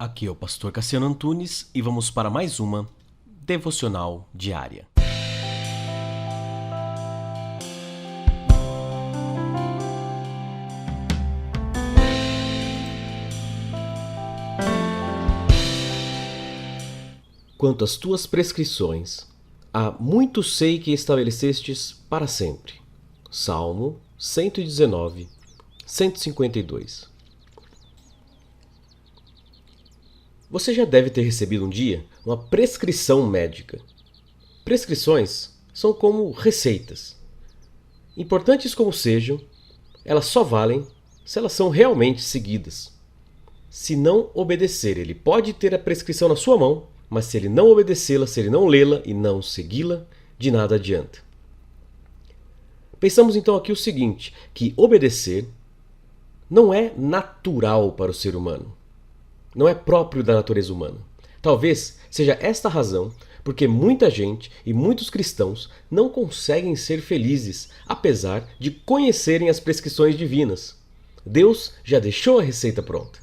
Aqui é o pastor Cassiano Antunes e vamos para mais uma devocional diária. Quanto às tuas prescrições, há muito sei que estabelecestes para sempre. Salmo 119, 152. Você já deve ter recebido um dia uma prescrição médica. Prescrições são como receitas. Importantes como sejam, elas só valem se elas são realmente seguidas. Se não obedecer, ele pode ter a prescrição na sua mão, mas se ele não obedecê-la, se ele não lê-la e não segui-la, de nada adianta. Pensamos então aqui o seguinte, que obedecer não é natural para o ser humano. Não é próprio da natureza humana. Talvez seja esta a razão porque muita gente e muitos cristãos não conseguem ser felizes, apesar de conhecerem as prescrições divinas. Deus já deixou a receita pronta.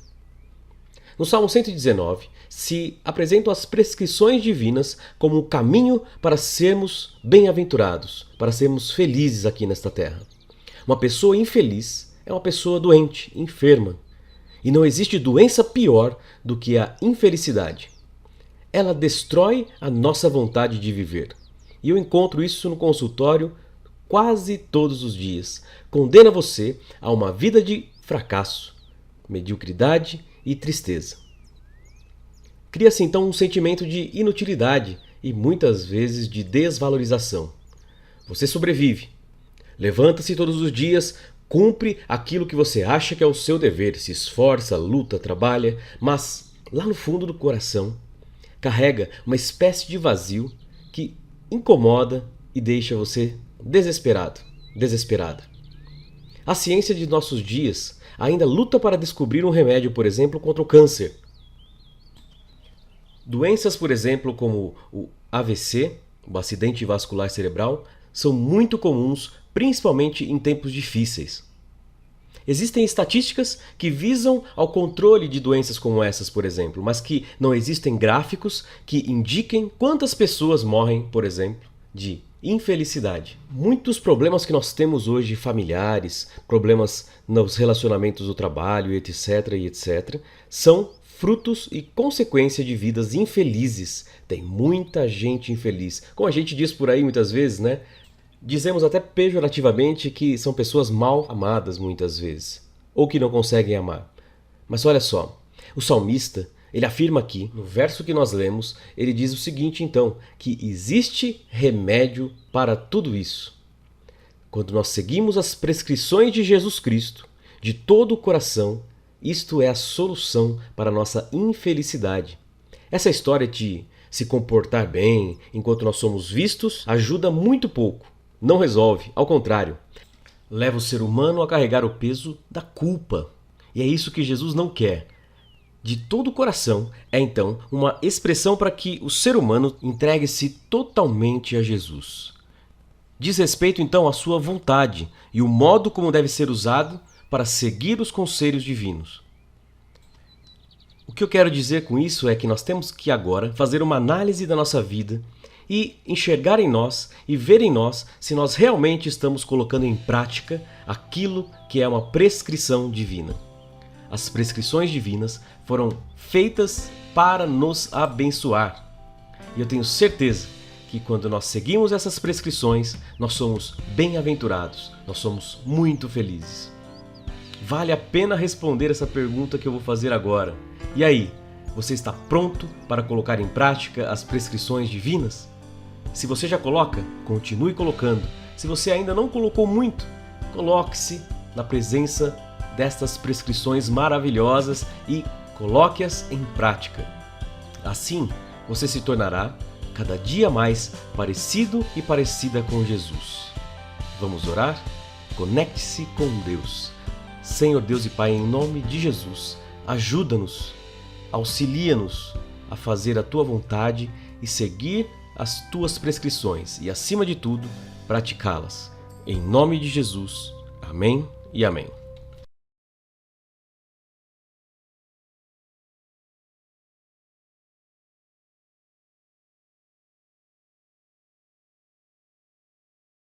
No Salmo 119, se apresentam as prescrições divinas como o caminho para sermos bem-aventurados, para sermos felizes aqui nesta terra. Uma pessoa infeliz é uma pessoa doente, enferma. E não existe doença pior do que a infelicidade. Ela destrói a nossa vontade de viver. E eu encontro isso no consultório quase todos os dias. Condena você a uma vida de fracasso, mediocridade e tristeza. Cria-se então um sentimento de inutilidade e muitas vezes de desvalorização. Você sobrevive. Levanta-se todos os dias, cumpre aquilo que você acha que é o seu dever, se esforça, luta, trabalha, mas lá no fundo do coração carrega uma espécie de vazio que incomoda e deixa você desesperado, desesperada. A ciência de nossos dias ainda luta para descobrir um remédio, por exemplo, contra o câncer. Doenças, por exemplo, como o AVC, o acidente vascular cerebral, são muito comuns, principalmente em tempos difíceis. Existem estatísticas que visam ao controle de doenças como essas, por exemplo, mas que não existem gráficos que indiquem quantas pessoas morrem, por exemplo, de infelicidade. Muitos problemas que nós temos hoje, familiares, problemas nos relacionamentos do trabalho, etc., são frutos e consequência de vidas infelizes. Tem muita gente infeliz. Como a gente diz por aí muitas vezes, né? Dizemos até pejorativamente que são pessoas mal amadas muitas vezes, ou que não conseguem amar. Mas olha só, o salmista, ele afirma aqui, no verso que nós lemos, ele diz o seguinte então, que existe remédio para tudo isso. Quando nós seguimos as prescrições de Jesus Cristo, de todo o coração, isto é a solução para a nossa infelicidade. Essa história de se comportar bem enquanto nós somos vistos ajuda muito pouco. Não resolve, ao contrário, leva o ser humano a carregar o peso da culpa. E é isso que Jesus não quer. De todo o coração é então uma expressão para que o ser humano entregue-se totalmente a Jesus. Diz respeito então à sua vontade e o modo como deve ser usado para seguir os conselhos divinos. O que eu quero dizer com isso é que nós temos que agora fazer uma análise da nossa vida e enxergar em nós e ver em nós se nós realmente estamos colocando em prática aquilo que é uma prescrição divina. As prescrições divinas foram feitas para nos abençoar. E eu tenho certeza que quando nós seguimos essas prescrições, nós somos bem-aventurados, nós somos muito felizes. Vale a pena responder essa pergunta que eu vou fazer agora. E aí, você está pronto para colocar em prática as prescrições divinas? Se você já coloca, continue colocando. Se você ainda não colocou muito, coloque-se na presença destas prescrições maravilhosas e coloque-as em prática. Assim, você se tornará cada dia mais parecido e parecida com Jesus. Vamos orar? Conecte-se com Deus. Senhor Deus e Pai, em nome de Jesus, ajuda-nos, auxilia-nos a fazer a Tua vontade e seguir as Tuas prescrições e, acima de tudo, praticá-las. Em nome de Jesus. Amém e amém.